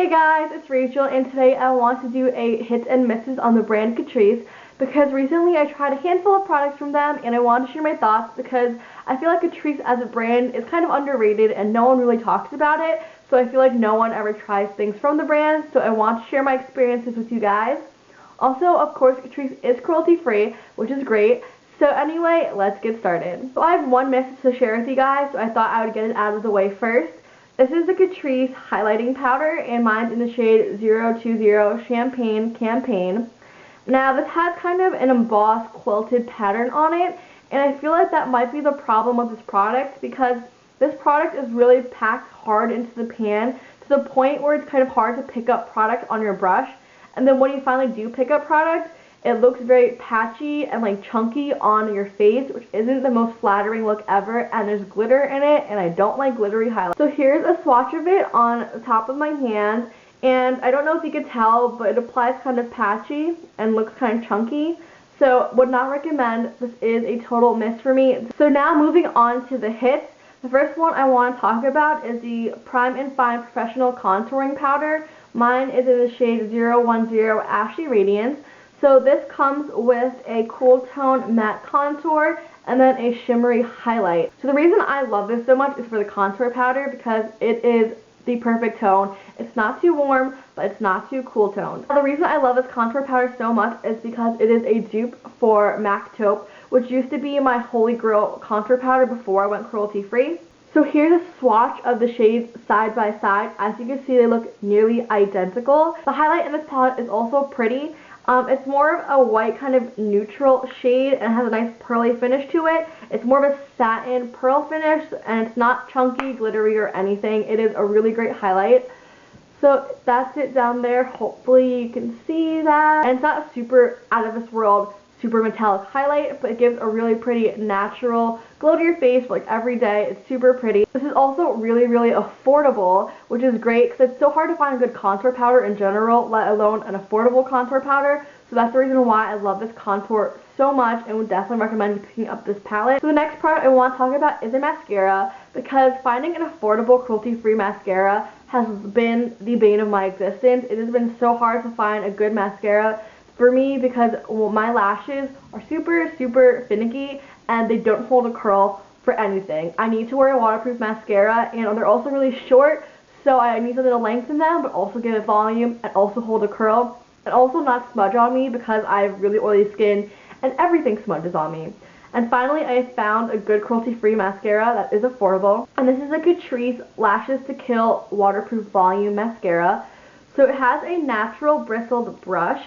Hey guys, it's Rachel, and today I want to do a hits and misses on the brand Catrice because recently I tried a handful of products from them and I want to share my thoughts because I feel like Catrice as a brand is kind of underrated and no one really talks about it, so I feel like no one ever tries things from the brand, so I want to share my experiences with you guys. Also, of course, Catrice is cruelty free, which is great. So anyway, let's get started. So I have one miss to share with you guys, so I thought I would get it out of the way first. This is the Catrice highlighting powder, and mine's in the shade 020 Champagne Campaign. Now, this has kind of an embossed quilted pattern on it, and I feel like that might be the problem with this product because this product is really packed hard into the pan to the point where it's kind of hard to pick up product on your brush. And then when you finally do pick up product, it looks very patchy and like chunky on your face, which isn't the most flattering look ever, and there's glitter in it, and I don't like glittery highlight. So here's a swatch of it on the top of my hand, and I don't know if you could tell, but it applies kind of patchy and looks kind of chunky. So would not recommend. This is a total miss for me. So now moving on to the hits. The first one I want to talk about is the Prime and Fine Professional Contouring Powder. Mine is in the shade 010 Ashy Radiance. So this comes with a cool tone matte contour and then a shimmery highlight. So the reason I love this so much is for the contour powder because it is the perfect tone. It's not too warm, but it's not too cool toned. The reason I love this contour powder so much is because it is a dupe for MAC Taupe, which used to be my holy grail contour powder before I went cruelty free. So here's a swatch of the shades side by side. As you can see, they look nearly identical. The highlight in this palette is also pretty. It's more of a white kind of neutral shade and has a nice pearly finish to it. It's more of a satin pearl finish and it's not chunky, glittery, or anything. It is a really great highlight. So that's it down there. Hopefully you can see that. And it's not a super out of this world, super metallic highlight, but it gives a really pretty natural glow to your face for like every day. It's super pretty. This is also really, really affordable, which is great because it's so hard to find a good contour powder in general, let alone an affordable contour powder. So that's the reason why I love this contour so much and would definitely recommend you picking up this palette. So the next product I want to talk about is a mascara because finding an affordable cruelty-free mascara has been the bane of my existence. It has been so hard to find a good mascara for me because my lashes are super, super finicky and they don't hold a curl for anything. I need to wear a waterproof mascara and they're also really short, so I need something to lengthen them but also give it volume and also hold a curl and also not smudge on me because I have really oily skin and everything smudges on me. And finally, I found a good cruelty-free mascara that is affordable, and this is a Catrice Lashes to Kill Waterproof Volume Mascara. So it has a natural bristled brush.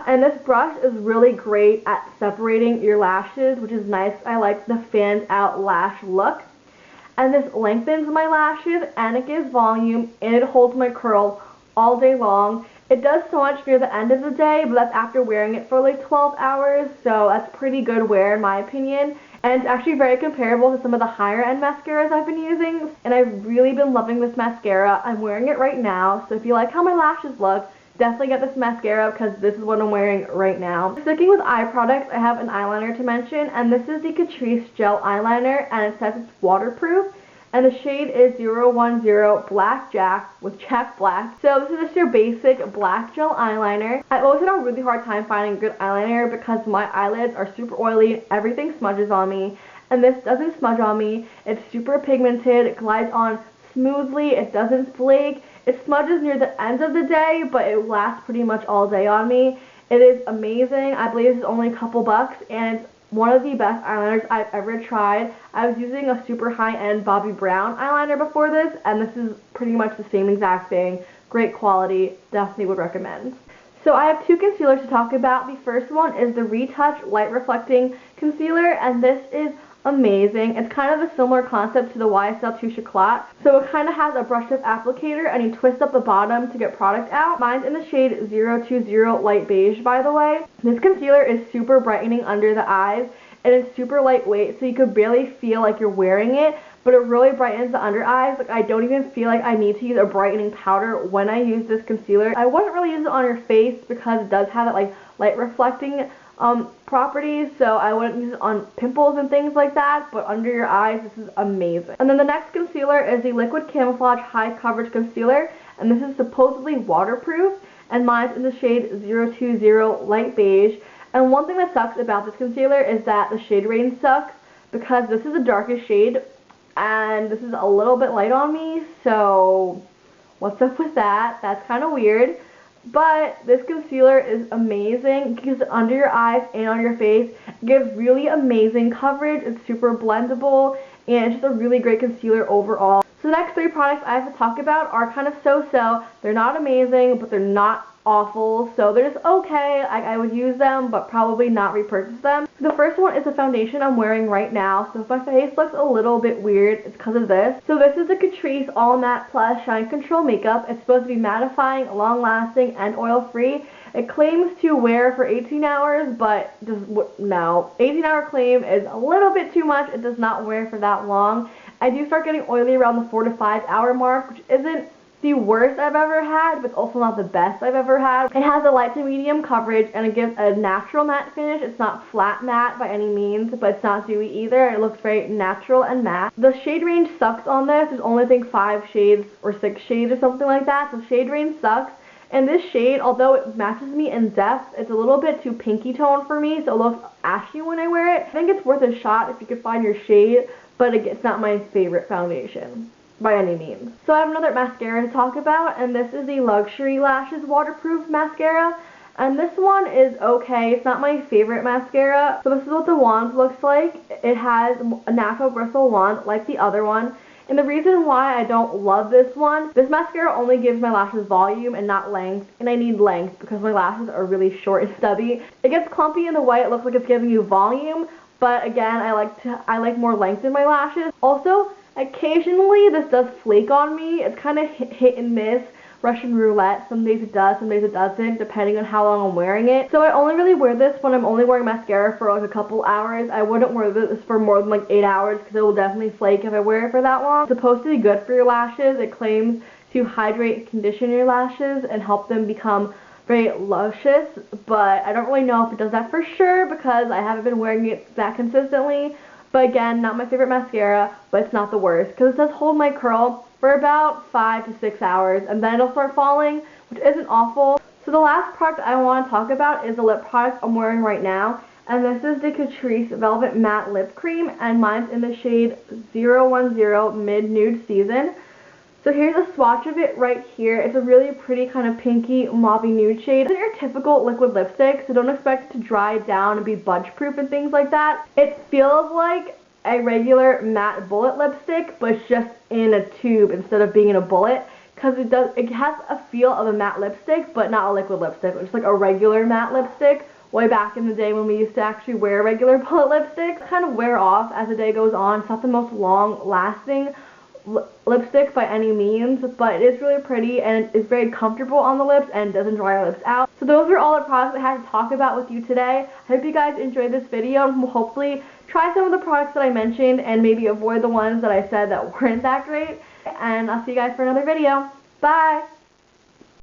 And this brush is really great at separating your lashes, which is nice. I like the fanned out lash look. And this lengthens my lashes and it gives volume and it holds my curl all day long. It does so much near the end of the day, but that's after wearing it for like 12 hours, so that's pretty good wear in my opinion. And it's actually very comparable to some of the higher end mascaras I've been using. And I've really been loving this mascara. I'm wearing it right now, so if you like how my lashes look, definitely get this mascara because this is what I'm wearing right now. Sticking with eye products, I have an eyeliner to mention, and this is the Catrice Gel Eyeliner, and it says it's waterproof, and the shade is 010 Blackjack with Jack Black. So this is just your basic black gel eyeliner. I've always had a really hard time finding a good eyeliner because my eyelids are super oily and everything smudges on me, and this doesn't smudge on me. It's super pigmented, it glides on smoothly, it doesn't flake. It smudges near the end of the day, but it lasts pretty much all day on me. It is amazing. I believe it's only a couple bucks, and it's one of the best eyeliners I've ever tried. I was using a super high-end Bobbi Brown eyeliner before this, and this is pretty much the same exact thing. Great quality. Definitely would recommend. So I have two concealers to talk about. The first one is the Retouch Light Reflecting Concealer, and this is amazing. It's kind of a similar concept to the YSL Touche Éclat. So it kind of has a brush tip applicator and you twist up the bottom to get product out. Mine's in the shade 020 Light Beige, by the way. This concealer is super brightening under the eyes and it's super lightweight, so you could barely feel like you're wearing it, but it really brightens the under eyes. Like, I don't even feel like I need to use a brightening powder when I use this concealer. I wouldn't really use it on your face because it does have that like light reflecting properties, so I wouldn't use it on pimples and things like that, but under your eyes, this is amazing. And then the next concealer is the Liquid Camouflage High Coverage Concealer, and this is supposedly waterproof, and mine's in the shade 020 Light Beige. And one thing that sucks about this concealer is that the shade range sucks, because this is the darkest shade, and this is a little bit light on me, so what's up with that? That's kind of weird. But this concealer is amazing. It gives it under your eyes and on your face. It gives really amazing coverage. It's super blendable, and it's just a really great concealer overall. So the next three products I have to talk about are kind of so-so. They're not amazing, but they're not awful, so they're just okay. I would use them, but probably not repurchase them. The first one is the foundation I'm wearing right now, so if my face looks a little bit weird, it's because of this. So this is the Catrice All Matte Plus Shine Control Makeup. It's supposed to be mattifying, long-lasting, and oil-free. It claims to wear for 18 hours, but no. 18-hour claim is a little bit too much. It does not wear for that long. I do start getting oily around the 4 to 5 hour mark, which isn't the worst I've ever had, but also not the best I've ever had. It has a light to medium coverage, and it gives a natural matte finish. It's not flat matte by any means, but it's not dewy either. It looks very natural and matte. The shade range sucks on this. There's only, I think, 5 shades or 6 shades or something like that, so shade range sucks. And this shade, although it matches me in depth, it's a little bit too pinky tone for me, so it looks ashy when I wear it. I think it's worth a shot if you could find your shade, but it's not my favorite foundation by any means. So I have another mascara to talk about, and this is the Luxury Lashes Waterproof Mascara. And this one is okay. It's not my favorite mascara. So this is what the wand looks like. It has a natural bristle wand like the other one. And the reason why I don't love this one, this mascara only gives my lashes volume and not length, and I need length because my lashes are really short and stubby. It gets clumpy in the way it looks like it's giving you volume, but again, I like more length in my lashes. Also, occasionally this does flake on me. It's kind of hit and miss, Russian roulette. Some days it does, some days it doesn't, depending on how long I'm wearing it. So I only really wear this when I'm only wearing mascara for like a couple hours. I wouldn't wear this for more than like 8 hours because it will definitely flake if I wear it for that long. It's supposed to be good for your lashes. It claims to hydrate and condition your lashes and help them become very luscious, but I don't really know if it does that for sure because I haven't been wearing it that consistently. But again, not my favorite mascara, but it's not the worst because it does hold my curl for about 5 to 6 hours, and then it'll start falling, which isn't awful. So the last product I want to talk about is the lip product I'm wearing right now, and this is the Catrice Velvet Matte Lip Cream, and mine's in the shade 010 MidNude Season. So here's a swatch of it right here. It's a really pretty kind of pinky mauvey nude shade. It's not your typical liquid lipstick, so don't expect it to dry down and be budge proof and things like that. It feels like a regular matte bullet lipstick, but it's just in a tube instead of being in a bullet, because it has a feel of a matte lipstick, but not a liquid lipstick. It's like a regular matte lipstick. Way back in the day when we used to actually wear regular bullet lipsticks, kind of wear off as the day goes on. It's not the most long-lasting lipstick by any means, but it is really pretty and it's very comfortable on the lips and doesn't dry your lips out. So those are all the products I had to talk about with you today. I hope you guys enjoyed this video and will hopefully try some of the products that I mentioned and maybe avoid the ones that I said that weren't that great. And I'll see you guys for another video. Bye!